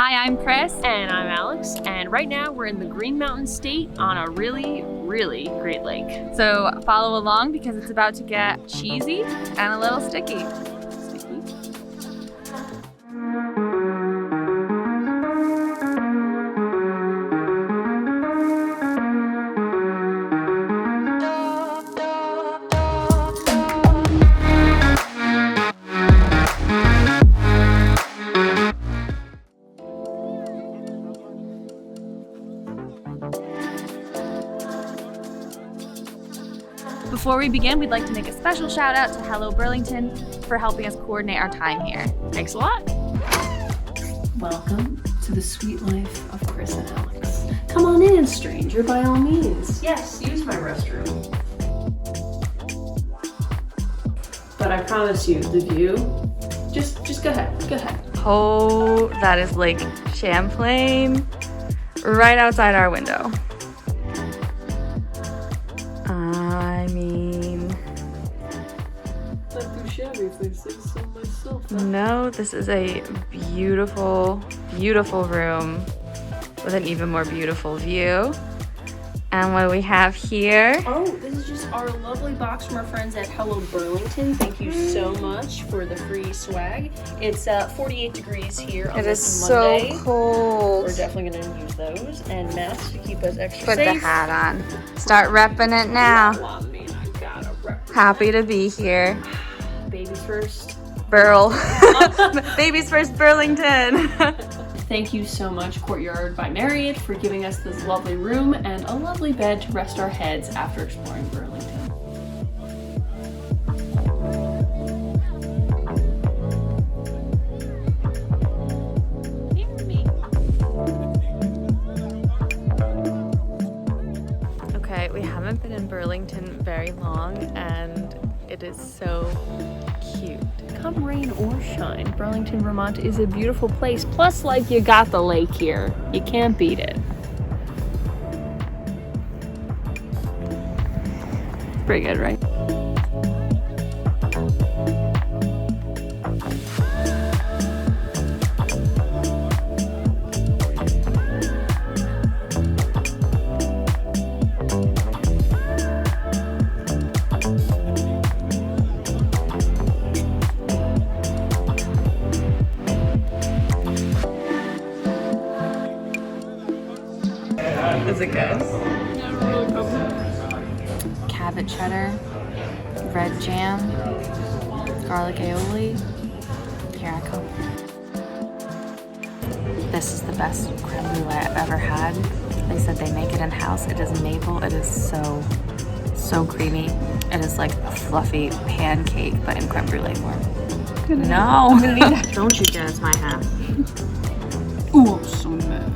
Hi, I'm Chris. And I'm Alex, and right now we're in the Green Mountain State on a really, really great lake. So follow along because it's about to get cheesy and a little sticky. Before we begin, we'd like to make a special shout out to ℸ𝕠𝕟𝕠𝕦𝕥 for helping us coordinate our time here. Thanks a lot. Welcome to the sweet life of Chris and Alex. Come on in, stranger, by all means. Yes, use my restroom. But I promise you, the view, just go ahead, go ahead. Oh, that is Lake Champlain right outside our window. I mean, Not too shabby if I say so myself. Huh? no, this is a beautiful, beautiful room with an even more beautiful view. And what do we have here? Oh, this is just our lovely box from our friends at Hello Burlington. Thank you so much for the free swag. It's 48 degrees here on It is this Monday. so cold. We're definitely going to use those, and masks to keep us extra Put safe. the hat on. Start repping it now. Well, I mean, I gotta rep. Happy to be here. Babies first. Burl. Babies first, Burlington. Thank you so much, Courtyard by Marriott, for giving us this lovely room and a lovely bed to rest our heads after exploring Burlington. Okay, we haven't been in Burlington very long and it is so cute. Come rain or shine, Burlington, Vermont is a beautiful place. Plus, like, you got the lake here. You can't beat it. Pretty good, right? Is it good? Cabot cheddar, red jam, garlic aioli. Here I come. This is the best creme brulee I've ever had. They said they make it in-house. It is maple. It is so creamy. It is like a fluffy pancake, but in creme brulee form. No! I'm gonna need that. Don't you dare, it's my hat. Ooh, I'm so mad.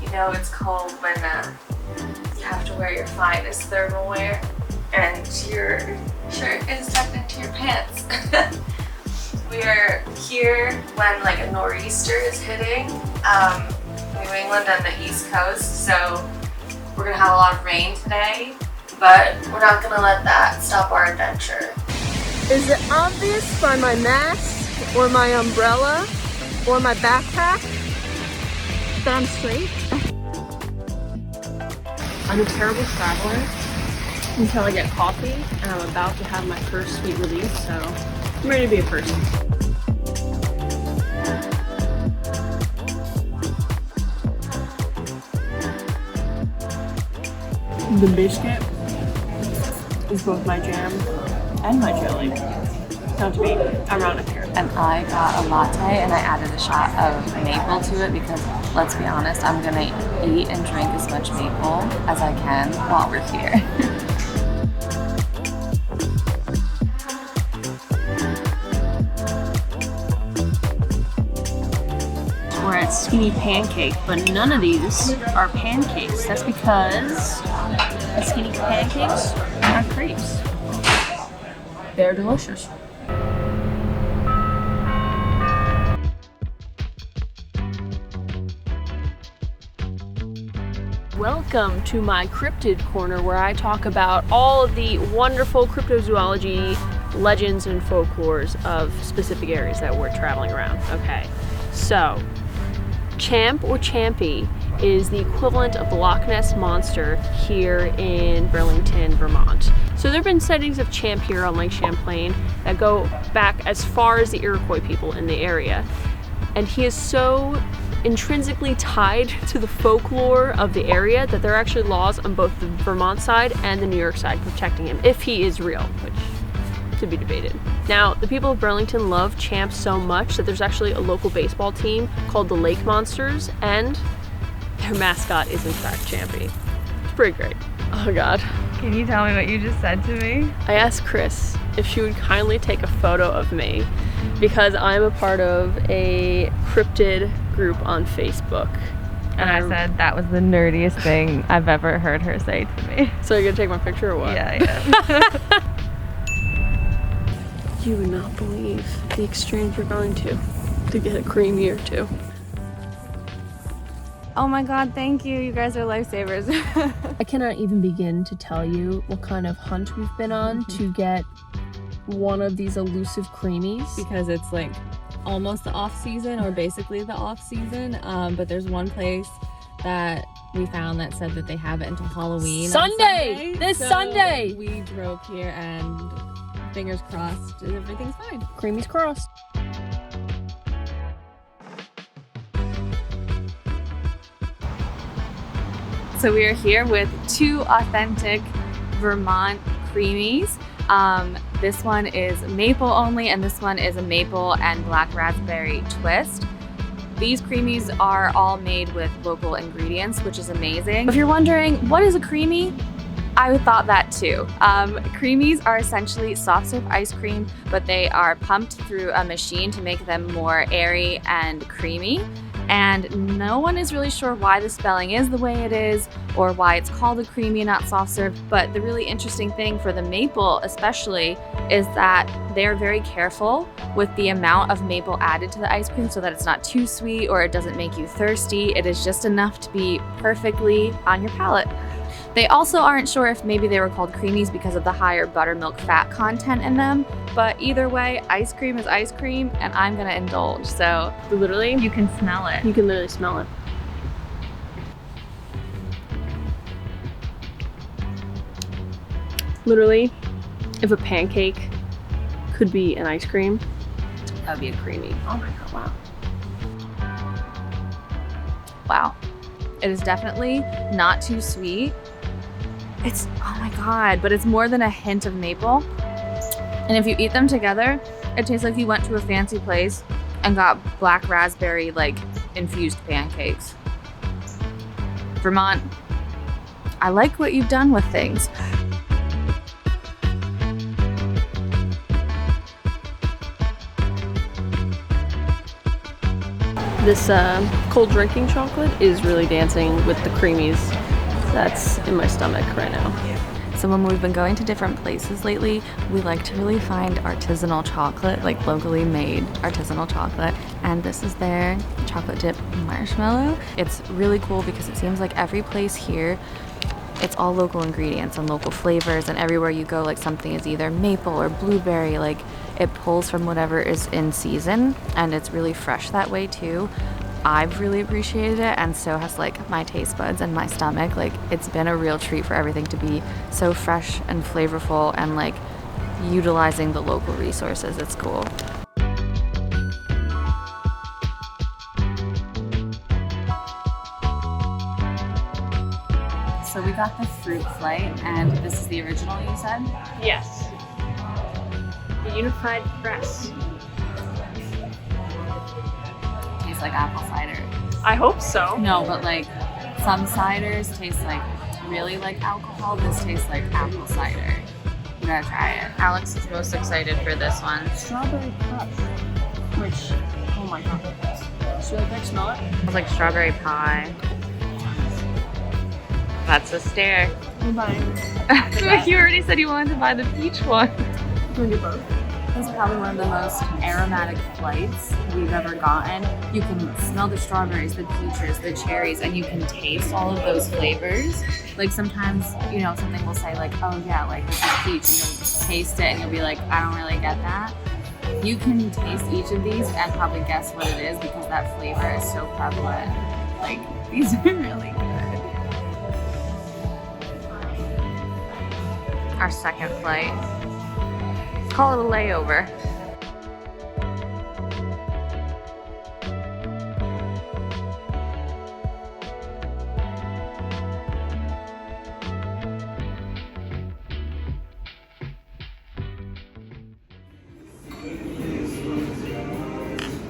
You know it's cold when you have to wear your finest thermal wear and your shirt is tucked into your pants. We are here when like a nor'easter is hitting New England and the East Coast, so we're gonna have a lot of rain today, but we're not gonna let that stop our adventure. Is it obvious by my mask or my umbrella or my backpack that I'm straight? I'm a terrible traveler until I get coffee, and I'm about to have my first sweet release, so I'm ready to be a person. The biscuit is both my jam and my jelly. Not to be ironic here. And I got a latte and I added a shot of maple to it because, let's be honest, I'm gonna eat and drink as much maple as I can while we're here. We're at Skinny Pancake, but none of these are pancakes. That's because the Skinny Pancakes are crepes. They're delicious. Welcome to my cryptid corner, where I talk about all of the wonderful cryptozoology legends and folklores of specific areas that we're traveling around. Okay, so Champ or Champy is the equivalent of the Loch Ness Monster here in Burlington, Vermont. So there have been sightings of Champ here on Lake Champlain that go back as far as the Iroquois people in the area. And he is so intrinsically tied to the folklore of the area that there are actually laws on both the Vermont side and the New York side protecting him, if he is real, which to be debated. Now, the people of Burlington love Champ so much that there's actually a local baseball team called the Lake Monsters, and their mascot is in fact Champy. It's pretty great. Oh God. Can you tell me what you just said to me? I asked Chris if she would kindly take a photo of me because I'm a part of a cryptid group on Facebook. And I said that was the nerdiest thing I've ever heard her say to me. So you're gonna take my picture or what? Yeah. You would not believe the exchange we're going to get a creamy or two. Oh my God, thank you. You guys are lifesavers. I cannot even begin to tell you what kind of hunt we've been on to get one of these elusive creamies. Because it's like almost the off season or basically the off season. But there's one place that we found that said that they have it until Halloween. Sunday! This So Sunday! We drove here and fingers crossed everything's fine. Creamies crossed. So we are here with two authentic Vermont creamies. This one is maple only, and this one is a maple and black raspberry twist. These creamies are all made with local ingredients, which is amazing. If you're wondering, what is a creamy? I thought that too. Creamies are essentially soft serve ice cream, but they are pumped through a machine to make them more airy and creamy. And no one is really sure why the spelling is the way it is or why it's called a creamy, not soft serve. But the really interesting thing for the maple especially is that they're very careful with the amount of maple added to the ice cream so that it's not too sweet or it doesn't make you thirsty. It is just enough to be perfectly on your palate. They also aren't sure if maybe they were called creamies because of the higher buttermilk fat content in them, but either way, ice cream is ice cream and I'm gonna indulge. So Literally, you can smell it. you can literally smell it. Literally, if a pancake could be an ice cream, that would be a creamy. Oh my God, wow. Wow. It is definitely not too sweet. It's, oh my God, but it's more than a hint of maple. And if you eat them together, it tastes like you went to a fancy place and got black raspberry, like, infused pancakes. Vermont, I like what you've done with things. This cold drinking chocolate is really dancing with the creamies that's in my stomach right now. So when we've been going to different places lately, we like to really find artisanal chocolate, like locally made artisanal chocolate. And this is their chocolate dip marshmallow. It's really cool because it seems like every place here, it's all local ingredients and local flavors, and everywhere you go, like something is either maple or blueberry, like it pulls from whatever is in season, and it's really fresh that way too. I've really appreciated it, and so has like my taste buds and my stomach. Like, it's been a real treat for everything to be so fresh and flavorful and like utilizing the local resources. It's cool. So we got the fruit flight, and this is the original, you said? Yes. The unified press. Tastes like apple cider. I hope so. No, but like some ciders taste like really like alcohol. This tastes like apple cider. You gotta try it. Alex is most excited for this one. Strawberry crush, which, oh my God. Should I smell it? It's like strawberry pie. That's a stare. I'm buying. You already said you wanted to buy the peach one. Can we do both? is probably one of the most aromatic flights we've ever gotten. You can smell the strawberries, the peaches, the cherries, and you can taste all of those flavors. Like sometimes, you know, something will say like, oh yeah, like this is peach, and you'll taste it and you'll be like, I don't really get that. You can taste each of these and probably guess what it is because that flavor is so prevalent. Like, these are really good. Our second flight. Let's call it a layover.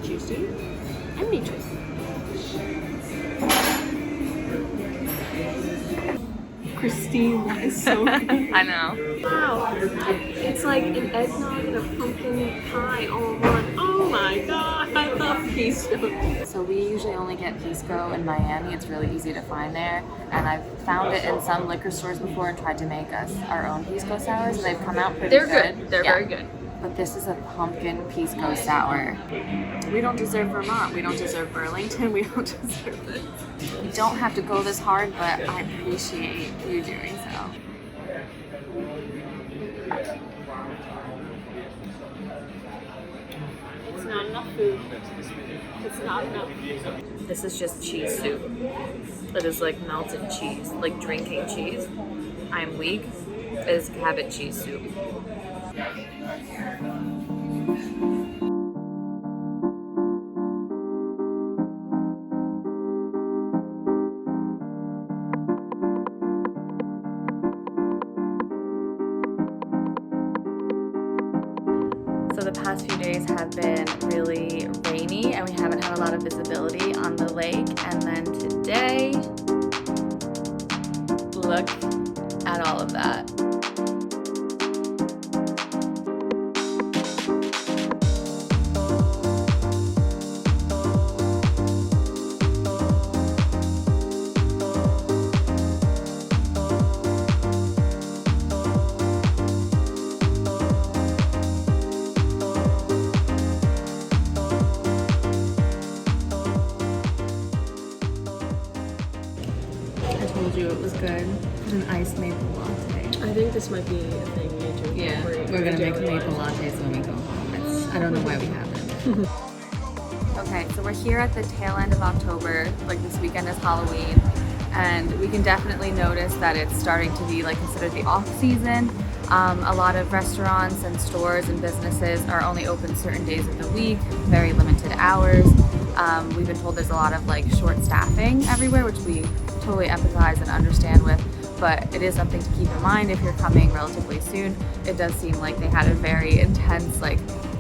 Juicy and meaty. Christine, that is so good. I know. Wow. It's like an eggnog and a pumpkin pie all in one. Oh my god, I love Pisco. So we usually only get Pisco in Miami. It's really easy to find there. And I've found it in some liquor stores before and tried to make us our own Pisco sours. And they've come out pretty good. They're good. They're very good. But this is a pumpkin Pisco sour. We don't deserve Vermont. We don't deserve Burlington. We don't deserve it. You don't have to go this hard, but I appreciate you doing so. It's not enough food. It's not enough. This is just cheese soup. It is like melted cheese, like drinking cheese. I'm weak. It is cabbage cheese soup. So the past few days have been really rainy and we haven't had a lot of visibility on the lake. And then today, look at all of that. I told you it was good. An iced maple latte. I think this might be a thing you need to incorporate. We're gonna make maple lattes when we go home. I don't know why we haven't. Okay, so we're here at the tail end of October. Like this weekend is Halloween, and we can definitely notice that it's starting to be like considered the off season. A lot of restaurants and stores and businesses are only open certain days of the week, very limited hours. We've been told there's a lot of like short staffing everywhere, which we totally empathize and understand with, but it is something to keep in mind if you're coming relatively soon. It does seem like they had a very intense like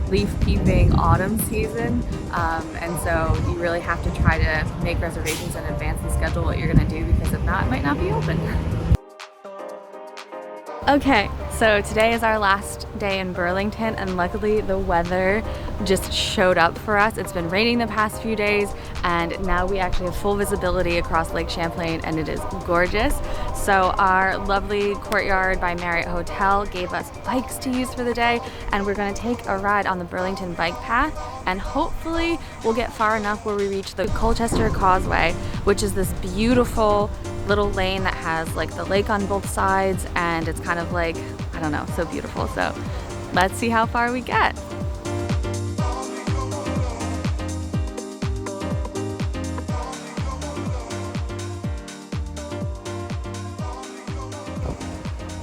leaf peeping autumn season, and so you really have to try to make reservations in advance and schedule what you're going to do, because if not, it might not be open. Okay, so today is our last day in Burlington, and luckily the weather just showed up for us. It's been raining the past few days, and now we actually have full visibility across Lake Champlain, and it is gorgeous. So our lovely Courtyard by Marriott Hotel gave us bikes to use for the day, and we're going to take a ride on the Burlington bike path, and hopefully we'll get far enough where we reach the Colchester Causeway, which is this beautiful little lane that has like the lake on both sides, and it's kind of like, I don't know, so beautiful. So let's see how far we get.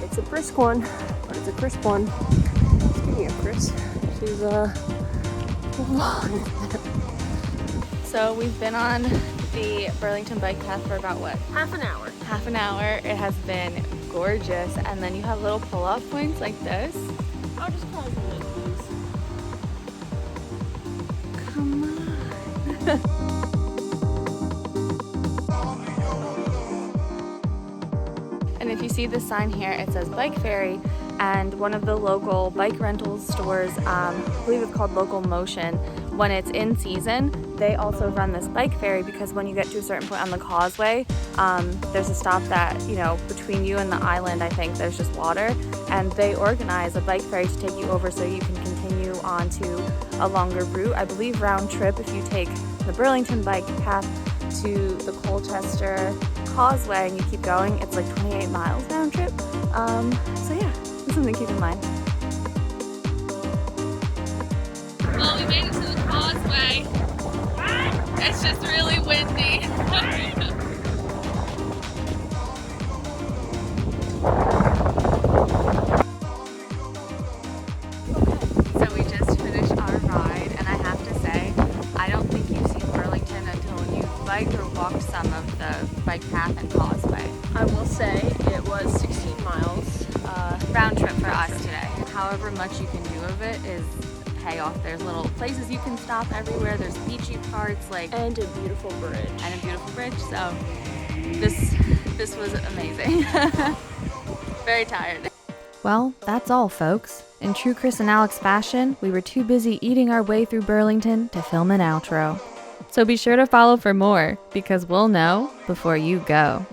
It's a brisk one, but it's a crisp one. Speaking of crisp, she's So we've been on the Burlington bike path for about what? half an hour. Half an hour. It has been gorgeous, and then you have little pull-off points like this. I'll just call it please. Come on. And if you see the sign here, it says Bike Ferry, and one of the local bike rental stores, I believe it's called Local Motion, when it's in season, they also run this bike ferry, because when you get to a certain point on the causeway, there's a stop that, you know, between you and the island, I think there's just water, and they organize a bike ferry to take you over so you can continue onto a longer route. I believe round trip, if you take the Burlington bike path to the Colchester Causeway and you keep going, it's like 28 miles round trip. So yeah, that's something to keep in mind. Well, we made it to the causeway. It's just really windy. So we just finished our ride, and I have to say, I don't think you've seen Burlington until you've biked or walked some of the bike path and causeway. I will say it was 16 miles. Round trip for us today. However much you can do of it is payoff. There's little places you can stop everywhere. There's beachy parts, And a beautiful bridge. So this was amazing. Very tired. Well, that's all, folks. In true Chris and Alex fashion, we were too busy eating our way through Burlington to film an outro. So be sure to follow for more, because we'll know before you go.